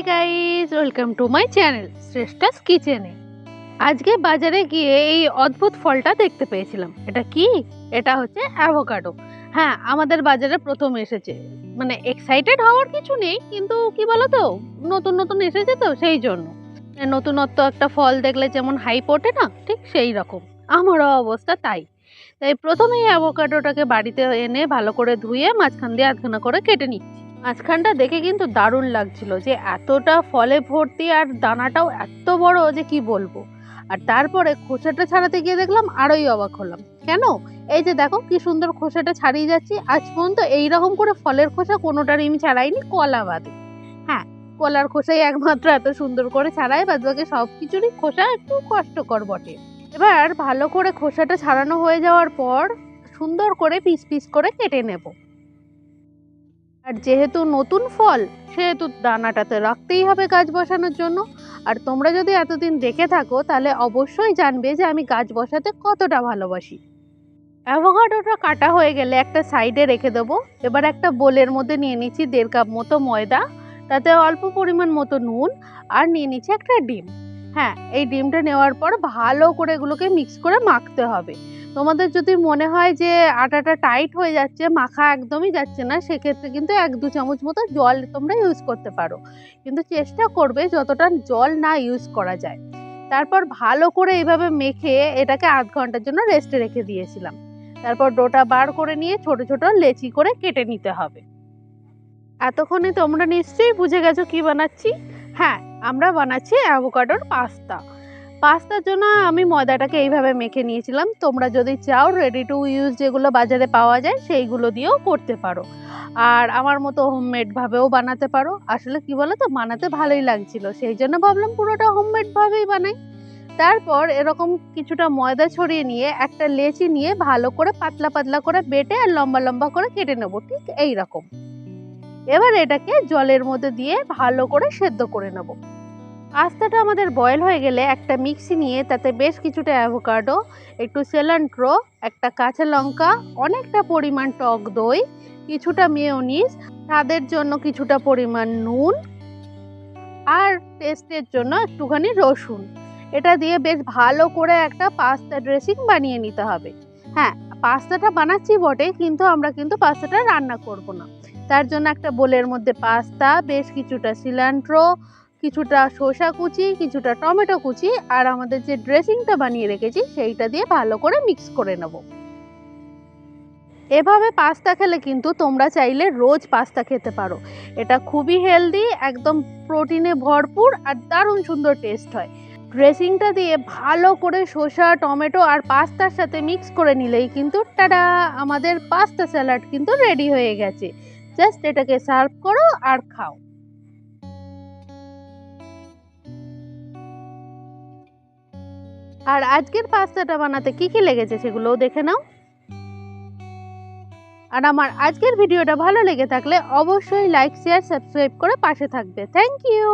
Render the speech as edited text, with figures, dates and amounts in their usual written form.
High guys, welcome to my channel Shreshtha's কিচেনে। আজকে বাজারে গিয়ে এই অদ্ভুত ফলটা দেখতে পেয়েছিলাম। এটা কি? এটা হচ্ছে অ্যাভোকাডো। হ্যাঁ, আমাদের বাজারে প্রথম এসেছে। মানে এক্সাইটেড হওয়ার কিছু নেই, কিন্তু কি বলতো, নতুন নতুন এসেছে তো সেই জন্য। নতুনত্ব একটা ফল দেখলে যেমন হাইপ ওঠে না, ঠিক সেই রকম আমারও অবস্থা তাই। তাই প্রথমেই অ্যাভোকাডোটাকে বাড়িতে এনে ভালো করে ধুয়ে মাঝখান দিয়ে আধখানা করে কেটে নিচ্ছি। মাঝখানটা দেখে কিন্তু দারুণ লাগছিল, যে এতটা ফলে ভর্তি আর দানাটাও এত বড় যে কি বলবো। আর তারপরে খোসাটা ছাড়াতে গিয়ে দেখলাম আরোই অবাক হলাম। কেন? এই যে দেখো কি সুন্দর খোসাটা ছাড়িয়ে যাচ্ছি। আজ পর্যন্ত এইরকম করে ফলের খোসা কোনোটারই আমি ছাড়াইনি, কলা বাদে। হ্যাঁ, কলার খোসাই একমাত্র এত সুন্দর করে ছাড়াই, বাদ বাকি সব কিছুরই খোসা একটু কষ্টকর বটে। এবার ভালো করে খোসাটা ছাড়ানো হয়ে যাওয়ার পর সুন্দর করে পিস পিস করে কেটে নেব। আর যেহেতু নতুন ফল, সেহেতু দানাটাতে রাখতেই হবে গাছ বসানোর জন্য। আর তোমরা যদি এতদিন দেখে থাকো তাহলে অবশ্যই জানবে যে আমি গাছ বসাতে কতটা ভালোবাসি। অ্যাভোকাডোটা কাটা হয়ে গেলে একটা সাইডে রেখে দেবো। এবার একটা বোলের মধ্যে নিয়ে নিচ্ছি 1.5 কাপ মতো ময়দা, তাতে অল্প পরিমাণ মতো নুন, আর নিয়ে নিচ্ছি একটা ডিম। হ্যাঁ, এই ডিমটা নেওয়ার পর ভালো করে এগুলোকে মিক্স করে মাখতে হবে। তোমাদের যদি মনে হয় যে আটাটা টাইট হয়ে যাচ্ছে, মাখা একদমই যাচ্ছে না, সেক্ষেত্রে কিন্তু 1-2 চামচ মতো জল তোমরা ইউজ করতে পারো, কিন্তু চেষ্টা করবে যতটা জল না ইউজ করা যায়। তারপর ভালো করে এইভাবে মেখে এটাকে আধ ঘন্টার জন্য রেস্টে রেখে দিয়েছিলাম। তারপর ডোটা বার করে নিয়ে ছোট ছোট লেচি করে কেটে নিতে হবে। এতক্ষণে তোমরা নিশ্চয়ই বুঝে গেছো কি বানাচ্ছি। হ্যাঁ, আমরা বানাচ্ছি অ্যাভোকাডোর পাস্তা। পাস্তার জন্য আমি ময়দাটাকে এইভাবে মেখে নিয়েছিলাম। তোমরা যদি চাও রেডি টু ইউজ যেগুলো বাজারে পাওয়া যায় সেইগুলো দিয়েও করতে পারো, আর আমার মতো হোমমেড ভাবেও বানাতে পারো। আসলে কি বলো তো, বানাতে ভালোই লাগছিল, সেই জন্য ভাবলাম পুরোটা হোমমেড ভাবেই বানাই। তারপর এরকম কিছুটা ময়দা ছড়িয়ে নিয়ে একটা লেচি নিয়ে ভালো করে পাতলা পাতলা করে বেটে আর লম্বা লম্বা করে কেটে নেবো, ঠিক এই রকম। এবার এটাকে জলের মধ্যে দিয়ে ভালো করে সেদ্ধ করে নেব। পাস্তাটা আমাদের বয়েল হয়ে গেলে একটা মিক্সি নিয়ে তাতে বেশ কিছুটা অ্যাভোকাডো, একটু সিলান্ট্রো, একটা কাঁচা লঙ্কা, অনেকটা পরিমাণ টক দই, কিছুটা মেয়োনিজ, স্বাদের জন্য কিছুটা পরিমাণ নুন, আর টেস্টের জন্য একটুখানি রসুন, এটা দিয়ে বেশ ভালো করে একটা পাস্তা ড্রেসিং বানিয়ে নিতে হবে। হ্যাঁ, পাস্তাটা বানাচ্ছি বটে, কিন্তু আমরা কিন্তু পাস্তাটা রান্না করব না। তার জন্য একটা বোলের মধ্যে পাস্তা, বেশ কিছুটা সিলান্ট্রো, কিছুটা শসা কুচি, কিছুটা টমেটো কুচি, আর আমাদের যে ড্রেসিংটা বানিয়ে রেখেছি সেইটা দিয়ে ভালো করে মিক্স করে নেব। এভাবে পাস্তা খেলে কিন্তু তোমরা চাইলে রোজ পাস্তা খেতে পারো। এটা খুবই হেলদি, একদম প্রোটিনে ভরপুর, আর দারুণ সুন্দর টেস্ট হয়। ড্রেসিংটা দিয়ে ভালো করে শসা, টমেটো আর পাস্তার সাথে মিক্স করে নিলেই কিন্তু টাডা, আমাদের পাস্তা স্যালাড কিন্তু রেডি হয়ে গেছে। জাস্ট এটাকে সার্ভ করো আর খাও। আর আজকের পাস্তাটা বানাতে কি কি লেগেছে সেগুলোও দেখে নাও। আর আমার আজকের ভিডিওটা ভালো লেগে থাকলে অবশ্যই লাইক, শেয়ার, সাবস্ক্রাইব করে পাশে থাকবে। Thank you.